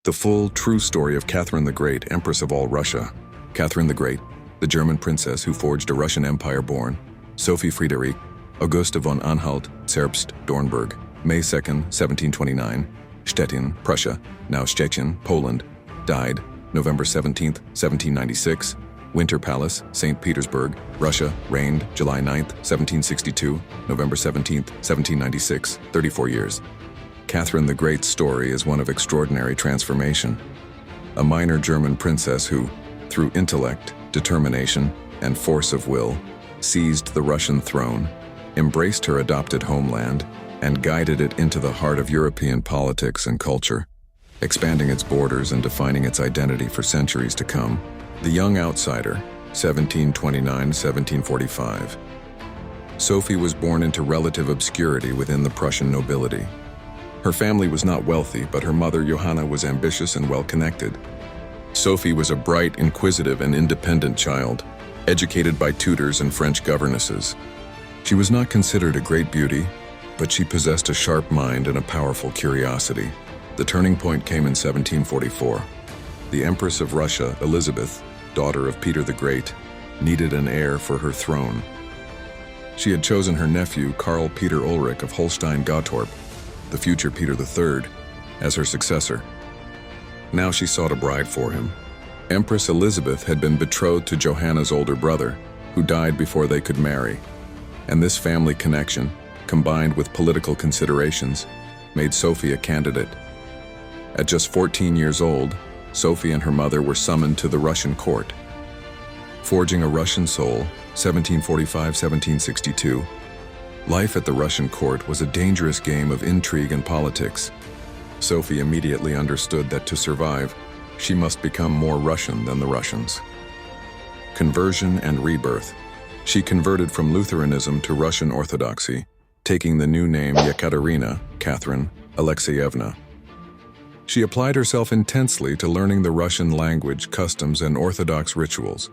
The full, true story of Catherine the Great, Empress of all Russia. Catherine the Great, the German princess who forged a Russian empire born, Sophie Friederike, Augusta von Anhalt-Zerbst, Dornberg, May 2, 1729, Stettin, Prussia, now Szczecin, Poland, died November 17, 1796, Winter Palace, St. Petersburg, Russia, reigned July 9, 1762, November 17, 1796, 34 years. Catherine the Great's story is one of extraordinary transformation. A minor German princess who, through intellect, determination, and force of will, seized the Russian throne, embraced her adopted homeland, and guided it into the heart of European politics and culture, expanding its borders and defining its identity for centuries to come. The Young Outsider, 1729-1745. Sophie was born into relative obscurity within the Prussian nobility. Her family was not wealthy, but her mother, Johanna, was ambitious and well-connected. Sophie was a bright, inquisitive, and independent child, educated by tutors and French governesses. She was not considered a great beauty, but she possessed a sharp mind and a powerful curiosity. The turning point came in 1744. The Empress of Russia, Elizabeth, daughter of Peter the Great, needed an heir for her throne. She had chosen her nephew, Karl Peter Ulrich of Holstein-Gottorp, the future Peter III, as her successor. Now she sought a bride for him. Empress Elizabeth had been betrothed to Johanna's older brother, who died before they could marry, and this family connection, combined with political considerations, made Sophie a candidate. At just 14 years old, Sophie and her mother were summoned to the Russian court. Forging a Russian soul, 1745-1762, life at the Russian court was a dangerous game of intrigue and politics. Sophie immediately understood that to survive, she must become more Russian than the Russians. Conversion and rebirth. She converted from Lutheranism to Russian Orthodoxy, taking the new name Yekaterina, Catherine, Alexeyevna. She applied herself intensely to learning the Russian language, customs, and Orthodox rituals,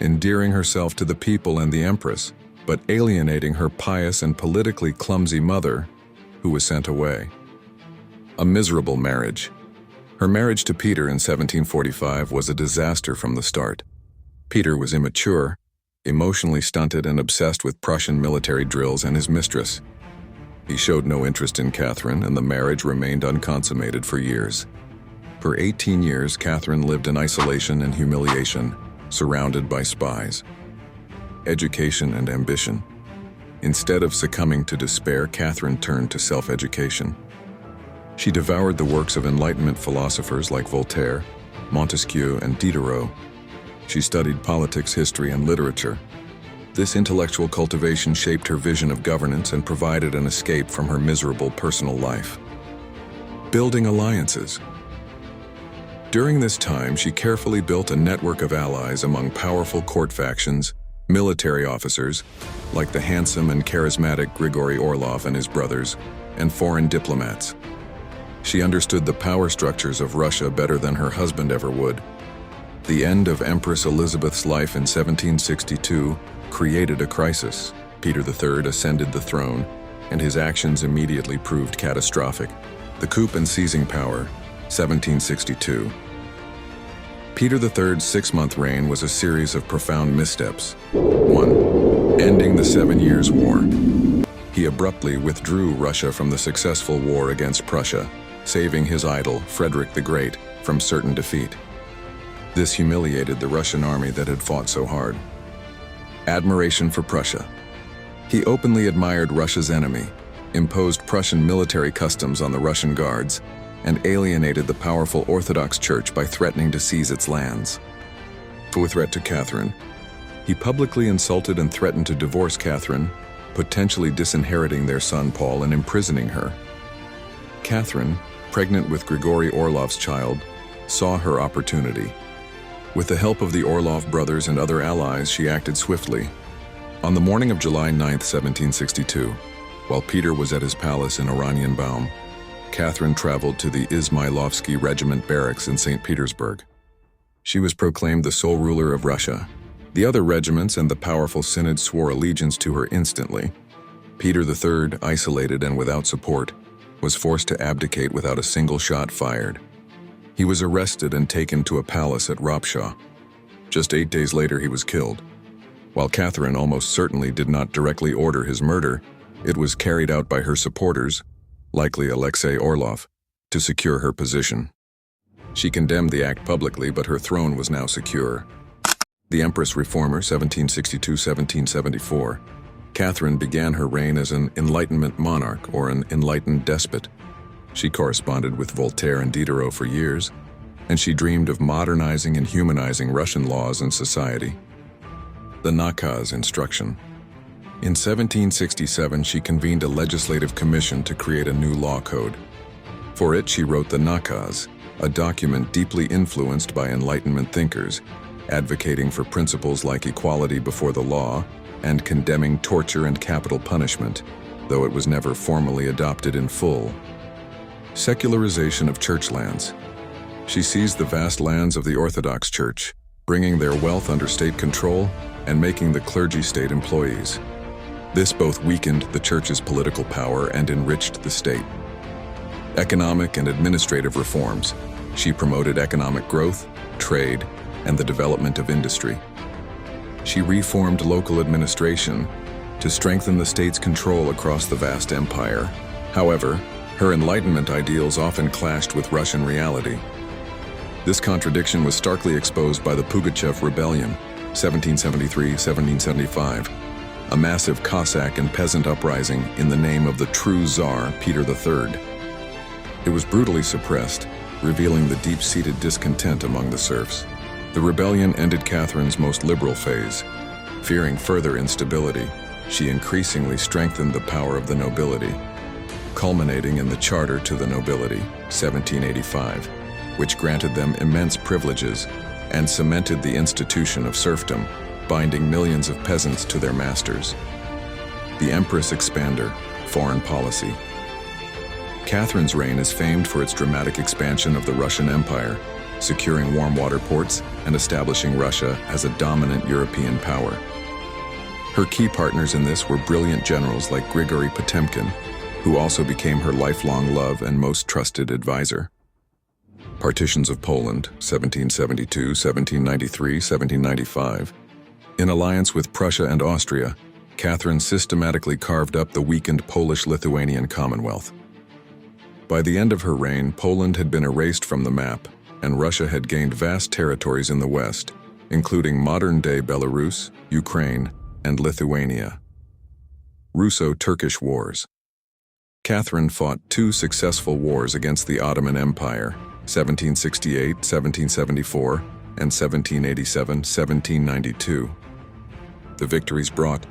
endearing herself to the people and the Empress, but alienating her pious and politically clumsy mother, who was sent away. A miserable marriage. Her marriage to Peter in 1745 was a disaster from the start. Peter was immature, emotionally stunted, and obsessed with Prussian military drills and his mistress. He showed no interest in Catherine, and the marriage remained unconsummated for years. For 18 years, Catherine lived in isolation and humiliation, surrounded by spies. Education and ambition. Instead of succumbing to despair, Catherine turned to self-education. She devoured the works of Enlightenment philosophers like Voltaire, Montesquieu, and Diderot. She studied politics, history, and literature. This intellectual cultivation shaped her vision of governance and provided an escape from her miserable personal life. Building alliances. During this time, she carefully built a network of allies among powerful court factions, military officers, like the handsome and charismatic Grigory Orlov and his brothers, and foreign diplomats. She understood the power structures of Russia better than her husband ever would. The end of Empress Elizabeth's life in 1762 created a crisis. Peter III ascended the throne, and his actions immediately proved catastrophic. The coup and seizing power, 1762. Peter III's 6-month reign was a series of profound missteps. 1. Ending the 7 Years' War. He abruptly withdrew Russia from the successful war against Prussia, saving his idol, Frederick the Great, from certain defeat. This humiliated the Russian army that had fought so hard. Admiration for Prussia. He openly admired Russia's enemy, imposed Prussian military customs on the Russian guards, and alienated the powerful Orthodox Church by threatening to seize its lands. For threat to Catherine, he publicly insulted and threatened to divorce Catherine, potentially disinheriting their son Paul and imprisoning her. Catherine, pregnant with Grigory Orlov's child, saw her opportunity. With the help of the Orlov brothers and other allies, she acted swiftly. On the morning of July 9, 1762, while Peter was at his palace in Oranienbaum, Catherine traveled to the Izmailovsky Regiment barracks in St. Petersburg. She was proclaimed the sole ruler of Russia. The other regiments and the powerful synod swore allegiance to her instantly. Peter III, isolated and without support, was forced to abdicate without a single shot fired. He was arrested and taken to a palace at Ropshaw. Just 8 days later, he was killed. While Catherine almost certainly did not directly order his murder, it was carried out by her supporters, likely Alexei Orlov, to secure her position. She condemned the act publicly, but her throne was now secure. The Empress Reformer, 1762-1774, Catherine began her reign as an Enlightenment monarch or an enlightened despot. She corresponded with Voltaire and Diderot for years, and she dreamed of modernizing and humanizing Russian laws and society. The Nakaz Instruction. In 1767, she convened a legislative commission to create a new law code. For it, she wrote the Nakaz, a document deeply influenced by Enlightenment thinkers, advocating for principles like equality before the law and condemning torture and capital punishment, though it was never formally adopted in full. Secularization of church lands. She seized the vast lands of the Orthodox Church, bringing their wealth under state control and making the clergy state employees. This both weakened the church's political power and enriched the state. Economic and administrative reforms. She promoted economic growth, trade, and the development of industry. She reformed local administration to strengthen the state's control across the vast empire. However, her Enlightenment ideals often clashed with Russian reality. This contradiction was starkly exposed by the Pugachev Rebellion, 1773-1775, a massive Cossack and peasant uprising in the name of the true Tsar, Peter III. It was brutally suppressed, revealing the deep-seated discontent among the serfs. The rebellion ended Catherine's most liberal phase. Fearing further instability, she increasingly strengthened the power of the nobility, culminating in the Charter to the Nobility, 1785, which granted them immense privileges and cemented the institution of serfdom, binding millions of peasants to their masters. The Empress Expander, Foreign Policy. Catherine's reign is famed for its dramatic expansion of the Russian Empire, securing warm water ports and establishing Russia as a dominant European power. Her key partners in this were brilliant generals like Grigory Potemkin, who also became her lifelong love and most trusted advisor. Partitions of Poland, 1772, 1793, 1795. In alliance with Prussia and Austria, Catherine systematically carved up the weakened Polish-Lithuanian Commonwealth. By the end of her reign, Poland had been erased from the map, and Russia had gained vast territories in the west, including modern-day Belarus, Ukraine, and Lithuania. Russo-Turkish Wars. Catherine fought 2 successful wars against the Ottoman Empire, 1768, 1774, and 1787, 1792. The victories brought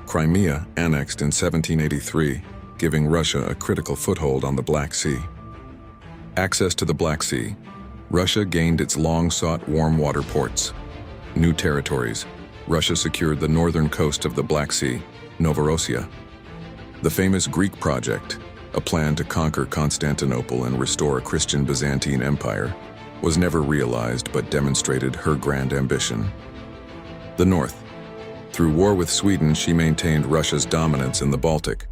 Crimea annexed in 1783, giving Russia a critical foothold on the Black Sea. Access to the Black Sea. Russia gained its long-sought warm water ports. New territories. Russia secured the northern coast of the Black Sea, Novorossiya. The famous Greek project, a plan to conquer Constantinople and restore a Christian Byzantine empire, was never realized but demonstrated her grand ambition. The North. Through war with Sweden, she maintained Russia's dominance in the Baltic.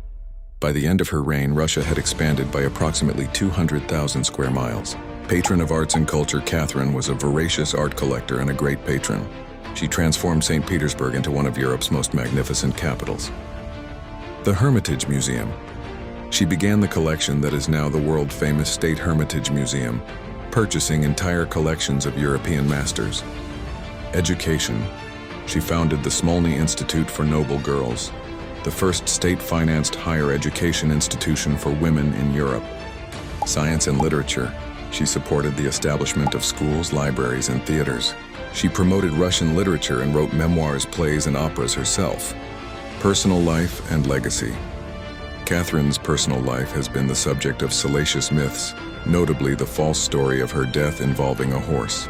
By the end of her reign, Russia had expanded by approximately 200,000 square miles. Patron of arts and culture, Catherine was a voracious art collector and a great patron. She transformed St. Petersburg into one of Europe's most magnificent capitals. The Hermitage Museum. She began the collection that is now the world-famous State Hermitage Museum, purchasing entire collections of European masters. Education. She founded the Smolny Institute for Noble Girls, the first state-financed higher education institution for women in Europe. Science and literature. She supported the establishment of schools, libraries, and theaters. She promoted Russian literature and wrote memoirs, plays, and operas herself. Personal life and legacy. Catherine's personal life has been the subject of salacious myths, notably the false story of her death involving a horse.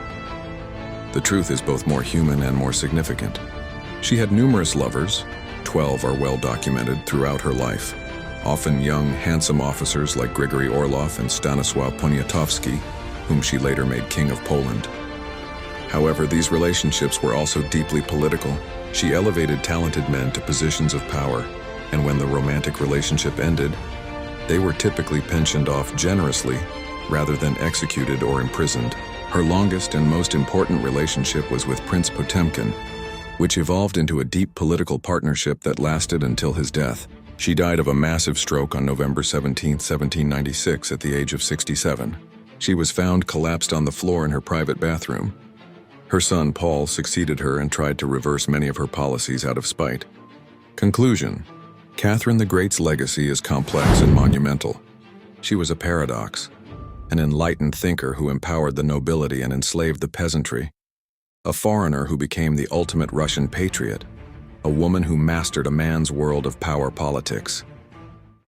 The truth is both more human and more significant. She had numerous lovers. 12 are well documented throughout her life, often young, handsome officers like Grigory Orlov and Stanisław Poniatowski, whom she later made King of Poland. However, these relationships were also deeply political. She elevated talented men to positions of power, and when the romantic relationship ended, they were typically pensioned off generously rather than executed or imprisoned. Her longest and most important relationship was with Prince Potemkin, which evolved into a deep political partnership that lasted until his death. She died of a massive stroke on November 17, 1796, at the age of 67. She was found collapsed on the floor in her private bathroom. Her son, Paul, succeeded her and tried to reverse many of her policies out of spite. Conclusion: Catherine the Great's legacy is complex and monumental. She was a paradox, an enlightened thinker who empowered the nobility and enslaved the peasantry, a foreigner who became the ultimate Russian patriot, a woman who mastered a man's world of power politics.